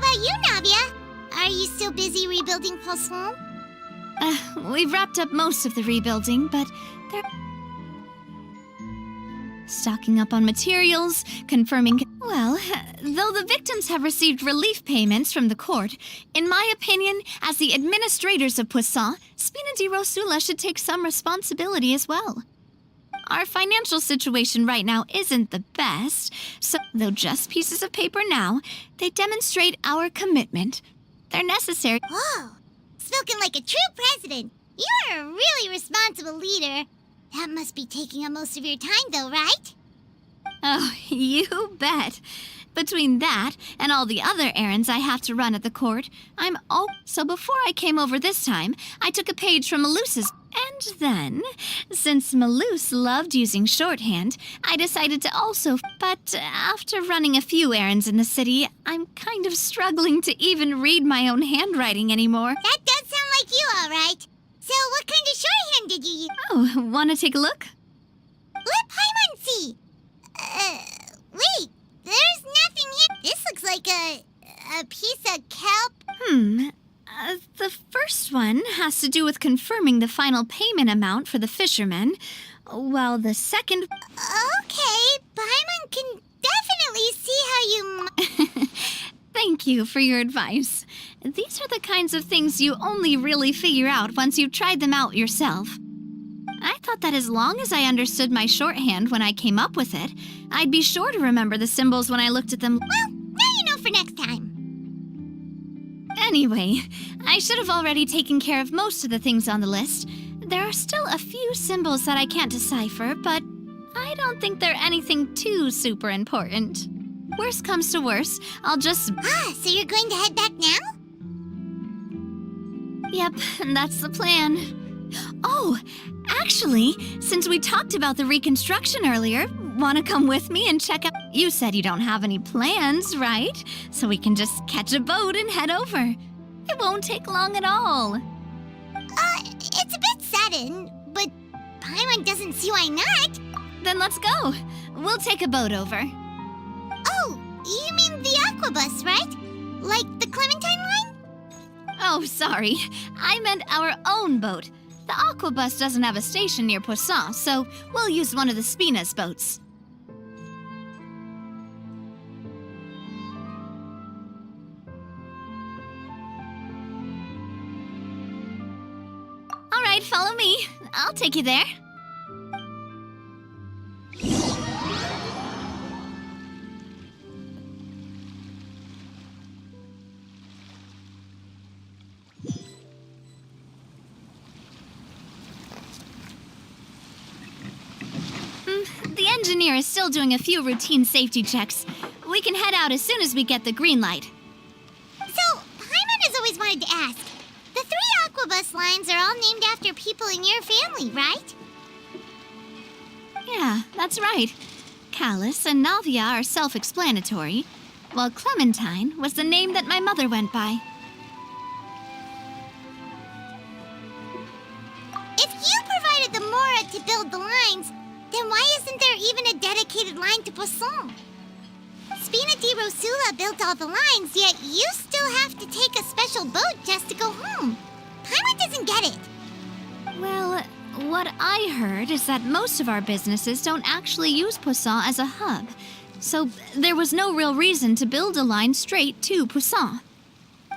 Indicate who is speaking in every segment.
Speaker 1: about you, Navia? Are you still busy rebuilding Poisson?
Speaker 2: We've wrapped up most of the rebuilding, but they're stocking up on materials, confirming... Well, though the victims have received relief payments from the court, in my opinion, as the administrators of Poisson, Spina di Rosula should take some responsibility as well. Our financial situation right now isn't the best, so though just pieces of paper now, they demonstrate our commitment. They're necessary.
Speaker 1: Whoa! Spoken like a true president. You're a really responsible leader. That must be taking up most of your time, though, right?
Speaker 2: Oh, you bet. Between that and all the other errands I have to run at the court, So before I came over this time, I took a page from Malus's. And then, since Malus loved using shorthand, I decided to also... But after running a few errands in the city, I'm kind of struggling to even read my own handwriting anymore.
Speaker 1: That does sound like you, all right. So what kind of shorthand did you use?
Speaker 2: Oh, want to take a look?
Speaker 1: Let Paimon see. Wait, there's nothing here. This looks like a piece of kelp.
Speaker 2: The first one has to do with confirming the final payment amount for the fishermen, while the second...
Speaker 1: Okay, Paimon can definitely see how you...
Speaker 2: Thank you for your advice. These are the kinds of things you only really figure out once you've tried them out yourself. I thought that as long as I understood my shorthand when I came up with it, I'd be sure to remember the symbols when I looked at them.
Speaker 1: Well, now you know for next time.
Speaker 2: Anyway, I should have already taken care of most of the things on the list. There are still a few symbols that I can't decipher, but I don't think they're anything too super important. Worst comes to worst, I'll just...
Speaker 1: So you're going to head back now?
Speaker 2: Yep, that's the plan. Oh, actually, since we talked about the reconstruction earlier, want to come with me and check out... You said you don't have any plans, right? So we can just catch a boat and head over. It won't take long at all.
Speaker 1: It's a bit sudden, but Paimon doesn't see why not.
Speaker 2: Then let's go. We'll take a boat over.
Speaker 1: Oh, you mean the aquabus, right? Like the Clementine line?
Speaker 2: Oh, sorry. I meant our own boat. The aquabus doesn't have a station near Poisson, so we'll use one of the Spina's boats. All right, follow me. I'll take you there. The engineer is still doing a few routine safety checks. We can head out as soon as we get the green light.
Speaker 1: So, Paimon has always wanted to ask. The 3 aquabus lines are all named after people in your family, right?
Speaker 2: Yeah, that's right. Callus and Navia are self-explanatory, while Clementine was the name that my mother went by.
Speaker 1: If you provided the Mora to build the lines, then why isn't there even a dedicated line to Poisson? Spina di Rosula built all the lines, yet you still have to take a special boat just to go home. Paimon doesn't get it.
Speaker 2: Well, what I heard is that most of our businesses don't actually use Poisson as a hub, so there was no real reason to build a line straight to Poisson.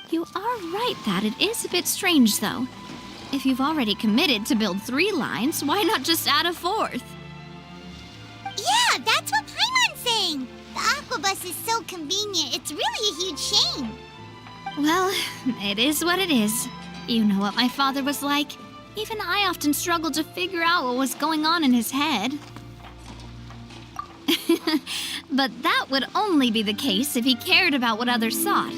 Speaker 2: You are right that it is a bit strange, though. If you've already committed to build 3 lines, why not just add a 4th?
Speaker 1: Yeah, that's what Paimon's saying. The aquabus is so convenient, it's really a huge shame.
Speaker 2: Well, it is what it is. You know what my father was like. Even I often struggled to figure out what was going on in his head. But that would only be the case if he cared about what others thought.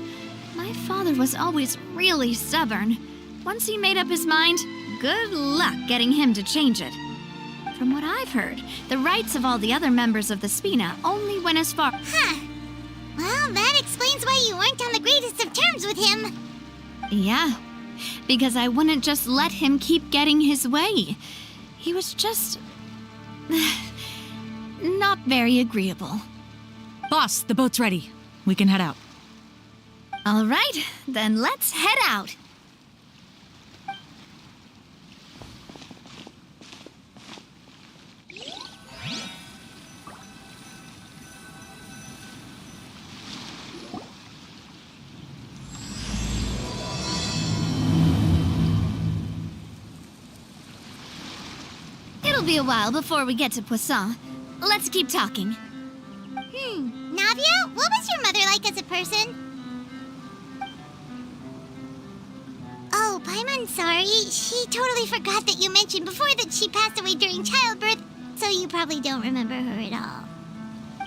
Speaker 2: My father was always really stubborn. Once he made up his mind, good luck getting him to change it. From what I've heard, the rights of all the other members of the Spina only went as far...
Speaker 1: Huh. Well, that explains why you weren't on the greatest of terms with him.
Speaker 2: Yeah, because I wouldn't just let him keep getting his way. He was just... not very agreeable.
Speaker 3: Boss, the boat's ready. We can head out.
Speaker 2: All right, then let's head out. It'll be a while before we get to Poisson. Let's keep talking.
Speaker 1: Navia, what was your mother like as a person? Oh, Paimon's sorry. She totally forgot that you mentioned before that she passed away during childbirth, so you probably don't remember her at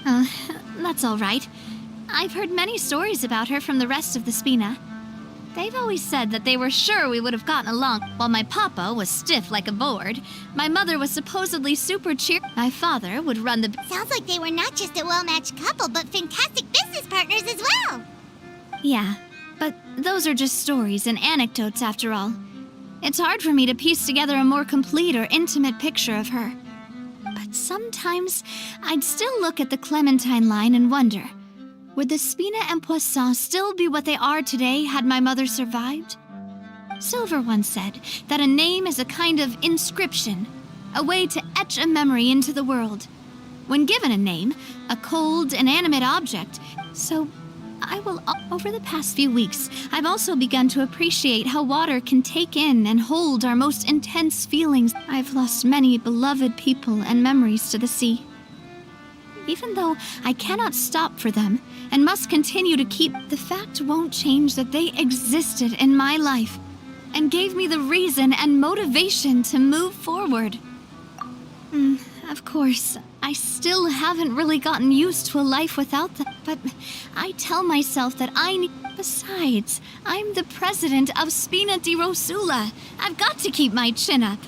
Speaker 1: all.
Speaker 2: That's all right. I've heard many stories about her from the rest of the Spina. They've always said that they were sure we would have gotten along. While my papa was stiff like a board, my mother was supposedly super cheer. My father would run the...
Speaker 1: Sounds like they were not just a well-matched couple, but fantastic business partners as well.
Speaker 2: Yeah, but those are just stories and anecdotes after all. It's hard for me to piece together a more complete or intimate picture of her. But sometimes I'd still look at the Clementine line and wonder, would the Spina and Poisson still be what they are today had my mother survived? Silver once said that a name is a kind of inscription, a way to etch a memory into the world. When given a name, a cold, inanimate object. So, over the past few weeks, I've also begun to appreciate how water can take in and hold our most intense feelings. I've lost many beloved people and memories to the sea. Even though I cannot stop for them and must continue to keep, the fact won't change that they existed in my life and gave me the reason and motivation to move forward. Of course, I still haven't really gotten used to a life without them, but I tell myself that I need... Besides, I'm the president of Spina di Rosula. I've got to keep my chin up.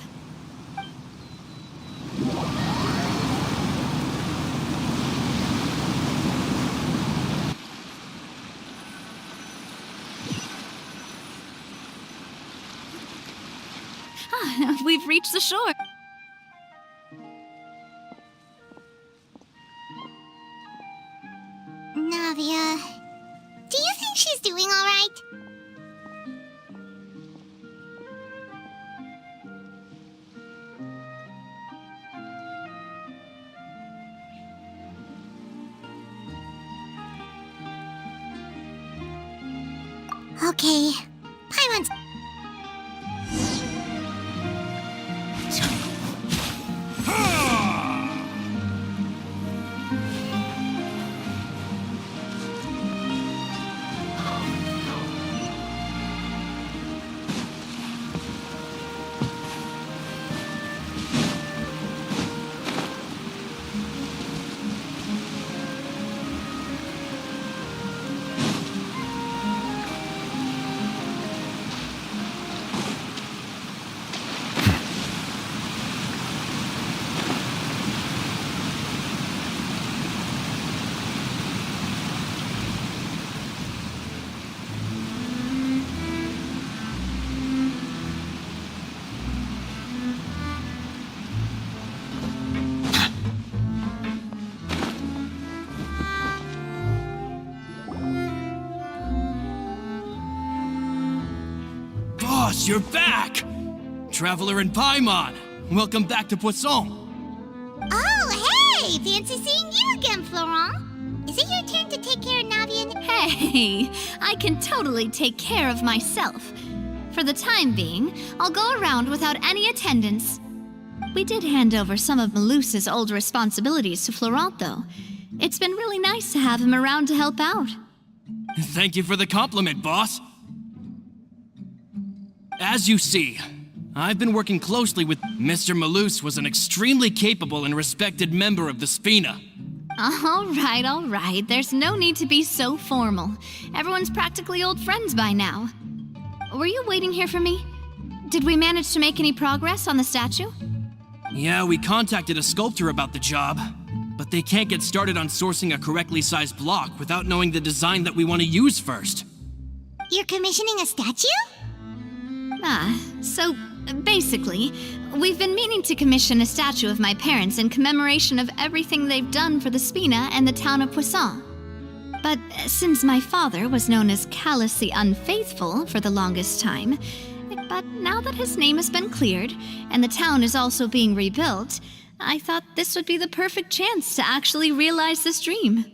Speaker 2: We've reached the shore.
Speaker 1: Navia, do you think she's doing all right? Okay, Paimon's...
Speaker 3: Boss, you're back! Traveler and Paimon, welcome back to Poisson.
Speaker 1: Oh, hey! Fancy seeing you again, Florent. Is it your turn to take care of Navia and...
Speaker 2: Hey, I can totally take care of myself. For the time being, I'll go around without any attendance. We did hand over some of Malus's old responsibilities to Florent, though. It's been really nice to have him around to help out.
Speaker 3: Thank you for the compliment, boss. As you see, I've been working closely with... Mr. Malus was an extremely capable and respected member of the Spina.
Speaker 2: All right. There's no need to be so formal. Everyone's practically old friends by now. Were you waiting here for me? Did we manage to make any progress on the statue?
Speaker 3: Yeah, we contacted a sculptor about the job, but they can't get started on sourcing a correctly sized block without knowing the design that we want to use first.
Speaker 1: You're commissioning a statue?
Speaker 2: So basically, we've been meaning to commission a statue of my parents in commemoration of everything they've done for the Spina and the town of Poisson. But since my father was known as callously unfaithful for the longest time, but now that his name has been cleared and the town is also being rebuilt, I thought this would be the perfect chance to actually realize this dream.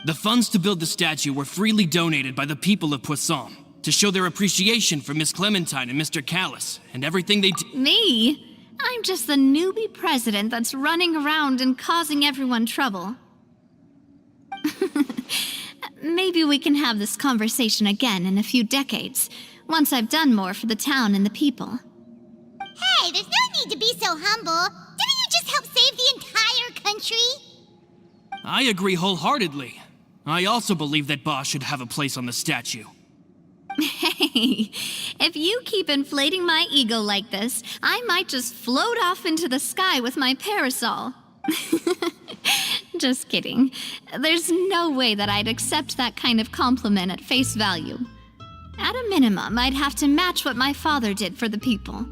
Speaker 3: The funds to build the statue were freely donated by the people of Poisson to show their appreciation for Miss Clementine and Mr. Callus and everything they did.
Speaker 2: Me? I'm just the newbie president that's running around and causing everyone trouble. Maybe we can have this conversation again in a few decades, once I've done more for the town and the people.
Speaker 1: Hey, there's no need to be so humble. Didn't you just help save the entire country?
Speaker 3: I agree wholeheartedly. I also believe that Boss should have a place on the statue.
Speaker 2: Hey, if you keep inflating my ego like this, I might just float off into the sky with my parasol. Just kidding. There's no way that I'd accept that kind of compliment at face value. At a minimum, I'd have to match what my father did for the people.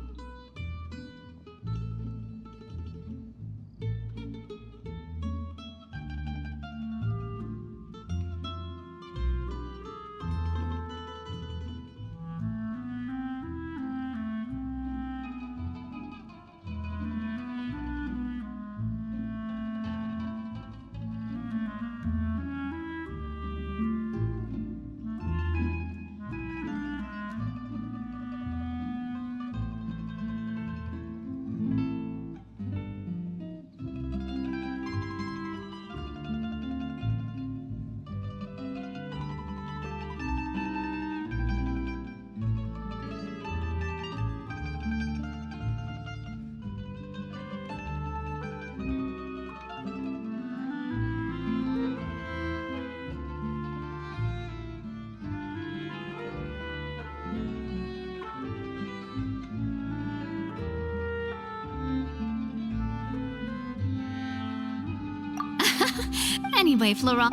Speaker 2: Anyway, Florent.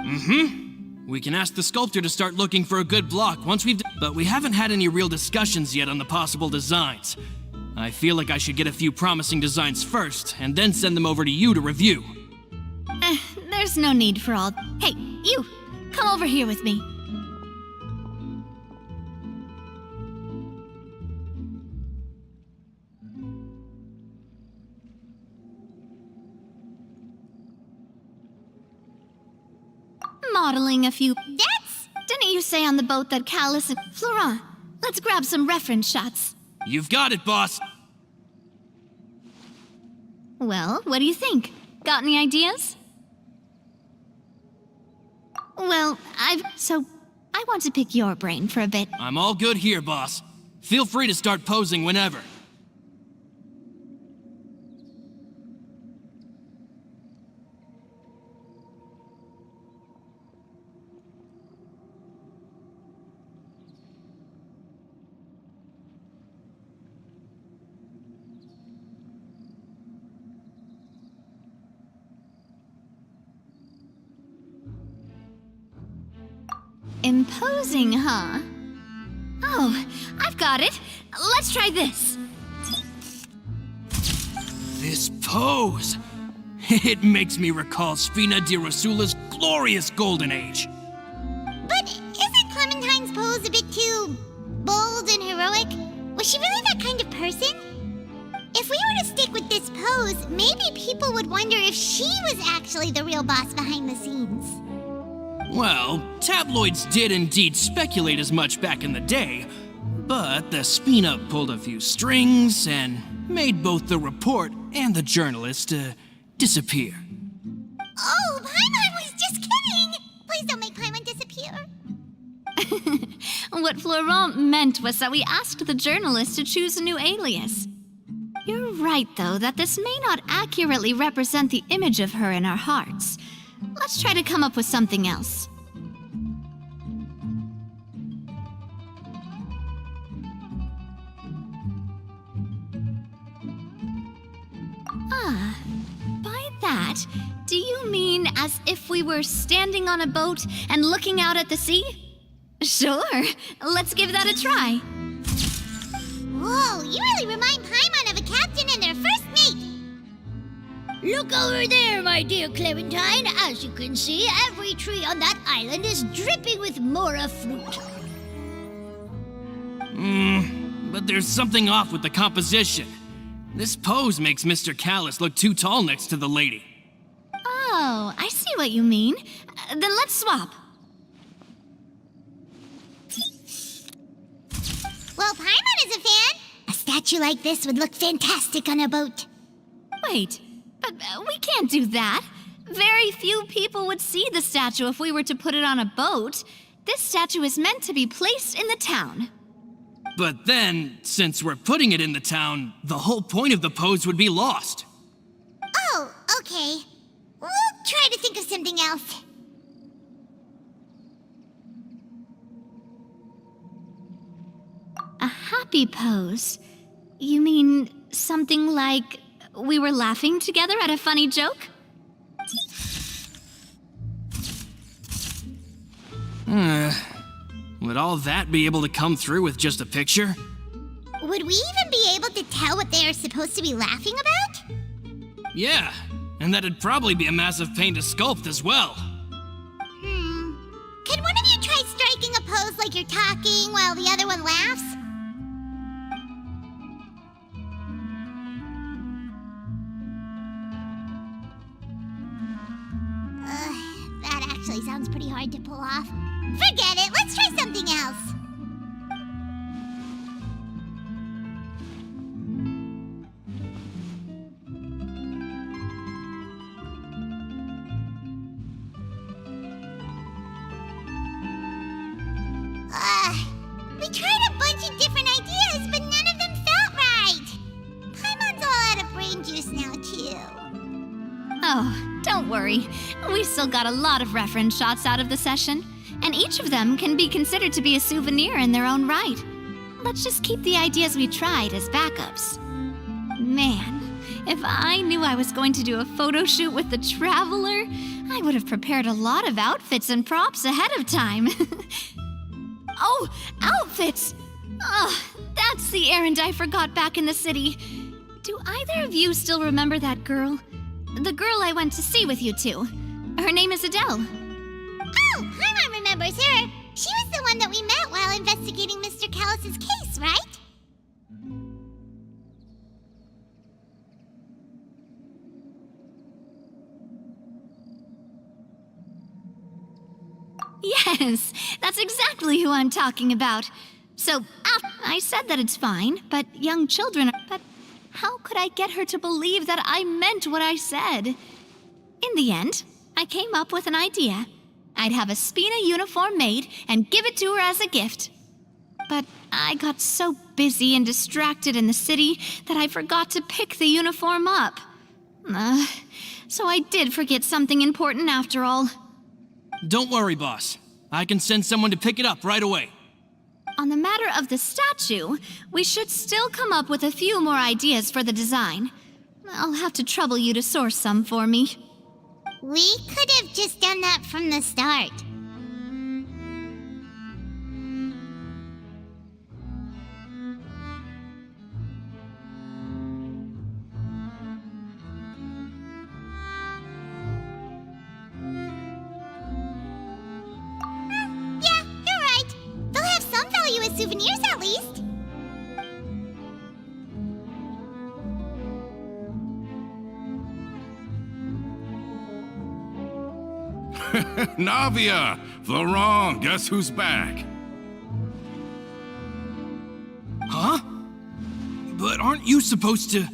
Speaker 3: We can ask the sculptor to start looking for a good block once but we haven't had any real discussions yet on the possible designs. I feel like I should get a few promising designs first, and then send them over to you to review.
Speaker 2: There's no need for all... Hey, you! Come over here with me. Modeling a few... Didn't you say on the boat that Callus and... Florent, let's grab some reference shots.
Speaker 3: You've got it, boss.
Speaker 2: Well, what do you think? Got any ideas? Well, So, I want to pick your brain for a bit.
Speaker 3: I'm all good here, boss. Feel free to start posing whenever.
Speaker 2: Imposing, huh? Oh, I've got it. Let's try this.
Speaker 3: This pose! It makes me recall Spina di Rosula's glorious golden age.
Speaker 1: But isn't Clementine's pose a bit too bold and heroic? Was she really that kind of person? If we were to stick with this pose, maybe people would wonder if she was actually the real boss behind the scenes.
Speaker 3: Well, tabloids did indeed speculate as much back in the day, but the Spina pulled a few strings and made both the report and the journalist disappear.
Speaker 1: Oh, Paimon was just kidding! Please don't make Paimon disappear.
Speaker 2: What Florent meant was that we asked the journalist to choose a new alias. You're right, though, that this may not accurately represent the image of her in our hearts. Let's try to come up with something else. By that, do you mean as if we were standing on a boat and looking out at the sea? Sure, let's give that a try.
Speaker 1: Whoa, you really remind Paimon of a captain and their first mate.
Speaker 4: Look over there, my dear Clementine. As you can see, every tree on that island is dripping with mora fruit.
Speaker 3: But there's something off with the composition. This pose makes Mr. Callus look too tall next to the lady.
Speaker 2: Oh, I see what you mean. Then let's swap.
Speaker 1: Well, Paimon is a fan. A statue like this would look fantastic on a boat.
Speaker 2: Wait, but we can't do that. Very few people would see the statue if we were to put it on a boat. This statue is meant to be placed in the town.
Speaker 3: But then, since we're putting it in the town, the whole point of the pose would be lost.
Speaker 1: Oh, okay. We'll try to think of something else.
Speaker 2: A happy pose? You mean something like we were laughing together at a funny joke?
Speaker 3: Would all that be able to come through with just a picture?
Speaker 1: Would we even be able to tell what they are supposed to be laughing about?
Speaker 3: Yeah, and that'd probably be a massive pain to sculpt as well.
Speaker 1: Could one of you try striking a pose like you're talking while the other one laughs? That actually sounds pretty hard to pull off. Forget it, let's try something else. We tried a bunch of different ideas, but none of them felt right. Paimon's all out of brain juice now, too.
Speaker 2: Oh, don't worry. We still got a lot of reference shots out of the session, and each of them can be considered to be a souvenir in their own right. Let's just keep the ideas we tried as backups. Man, if I knew I was going to do a photo shoot with the Traveler, I would have prepared a lot of outfits and props ahead of time. Oh, outfits! That's the errand I forgot back in the city. Do either of you still remember that girl? The girl I went to see with you two. Her name is Adele.
Speaker 1: Oh, Paimon remembers her. She was the one that we met while investigating Mr. Callus's case, right?
Speaker 2: Yes, that's exactly who I'm talking about. So, I said that it's fine, but young children... But how could I get her to believe that I meant what I said? In the end, I came up with an idea. I'd have a Spina uniform made and give it to her as a gift. But I got so busy and distracted in the city that I forgot to pick the uniform up. So I did forget something important after all.
Speaker 3: Don't worry, boss. I can send someone to pick it up right away.
Speaker 2: On the matter of the statue, we should still come up with a few more ideas for the design. I'll have to trouble you to source some for me.
Speaker 1: We could have just done that from the start. Yeah, you're right. They'll have some value as souvenirs at least.
Speaker 5: Navia! Florent, guess who's back?
Speaker 3: Huh? But aren't you supposed to...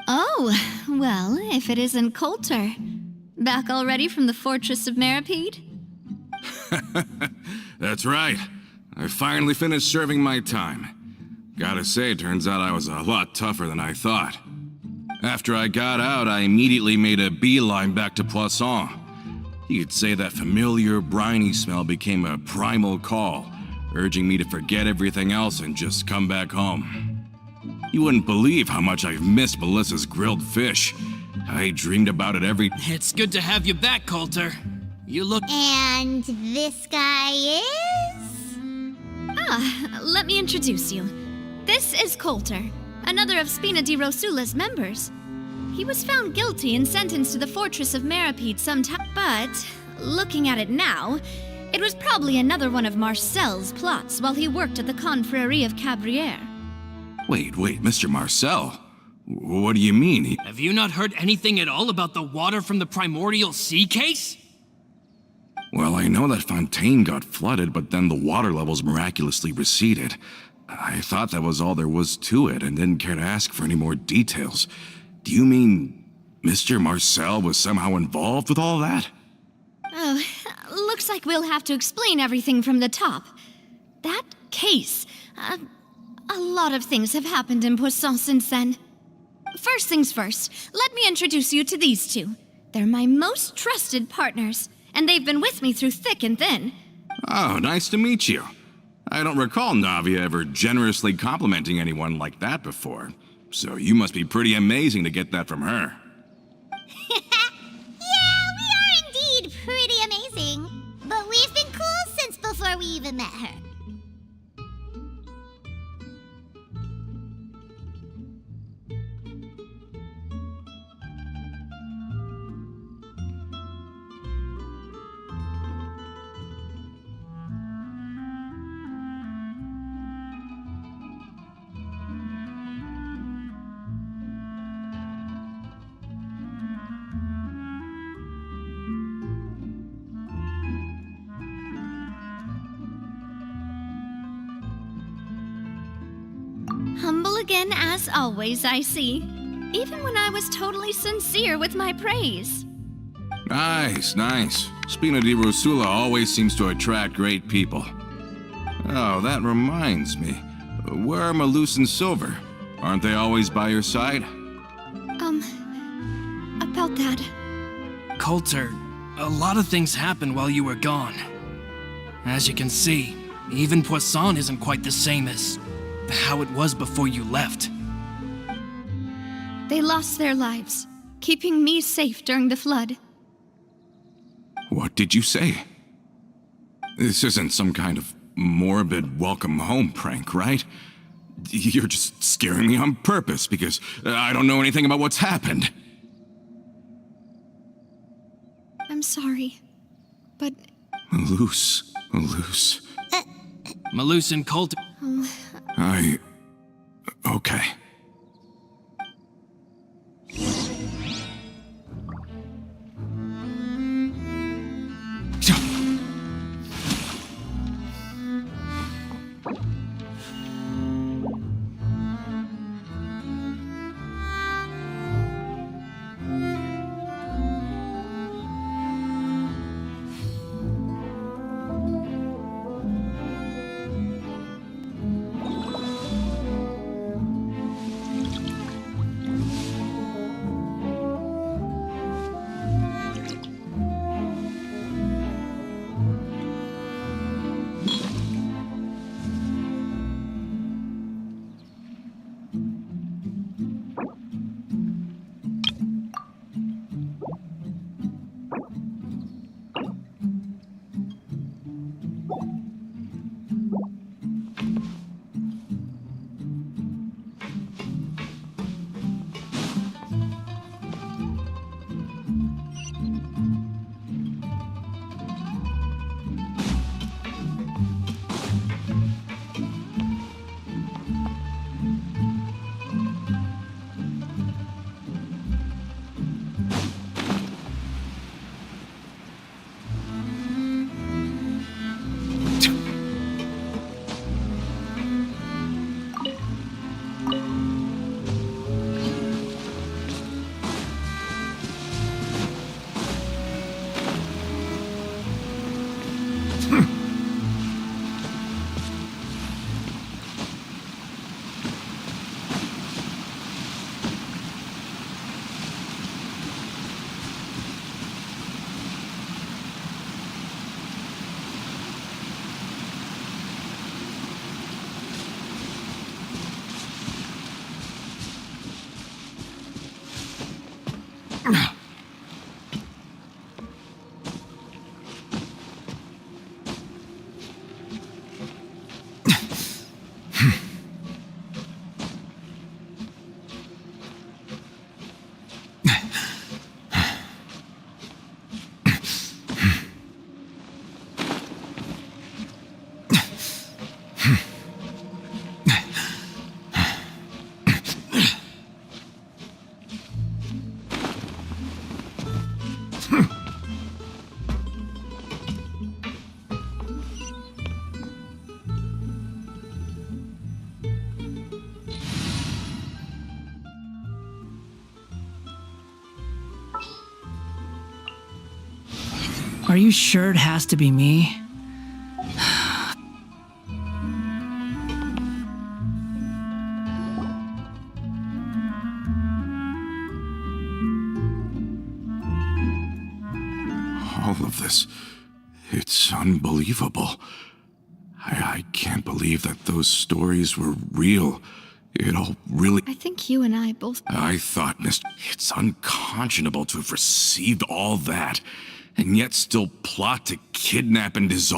Speaker 2: Oh, well, if it isn't Coulter. Back already from the Fortress of Meripede?
Speaker 5: That's right. I finally finished serving my time. Gotta say, turns out I was a lot tougher than I thought. After I got out, I immediately made a beeline back to Poisson. You could say that familiar, briny smell became a primal call, urging me to forget everything else and just come back home. You wouldn't believe how much I've missed Melissa's grilled fish. I dreamed about it every...
Speaker 3: It's good to have you back, Coulter. You look...
Speaker 1: And this guy is?
Speaker 2: Let me introduce you. This is Coulter, another of Spina di Rosula's members. He was found guilty and sentenced to the fortress of Meripede sometime. But, looking at it now, it was probably another one of Marcel's plots while he worked at the Confrérie of Cabrières.
Speaker 5: Wait, Mr. Marcel? What do you mean?
Speaker 3: Have you not heard anything at all about the water from the primordial sea case?
Speaker 5: Well, I know that Fontaine got flooded, but then the water levels miraculously receded. I thought that was all there was to it and didn't care to ask for any more details. Do you mean Mr. Marcel was somehow involved with all that?
Speaker 2: Oh, looks like we'll have to explain everything from the top. That case, a lot of things have happened in Poisson since then. First things first, let me introduce you to these two. They're my most trusted partners, and they've been with me through thick and thin.
Speaker 5: Oh, nice to meet you. I don't recall Navia ever generously complimenting anyone like that before, so you must be pretty amazing to get that from her.
Speaker 1: Yeah, we are indeed pretty amazing. But we've been cool since before we even met her.
Speaker 2: Humble again as always, I see. Even when I was totally sincere with my praise.
Speaker 5: Nice. Spina di Rosula always seems to attract great people. Oh, that reminds me. Where are Malus and Silver? Aren't they always by your side?
Speaker 2: About that.
Speaker 3: Coulter, a lot of things happened while you were gone. As you can see, even Poisson isn't quite the same as how it was before you left.
Speaker 2: They lost their lives, keeping me safe during the flood.
Speaker 5: What did you say? This isn't some kind of morbid welcome home prank, right? You're just scaring me on purpose because I don't know anything about what's happened.
Speaker 2: I'm sorry, but...
Speaker 5: Malus.
Speaker 3: Malus and Coulter.
Speaker 5: Okay.
Speaker 6: Are you sure it has to be me?
Speaker 5: All of this, it's unbelievable. I can't believe that those stories were real. It all really...
Speaker 2: I think you and I both...
Speaker 5: I thought, it's unconscionable to have received all that, and yet still plot to kidnap and dissolve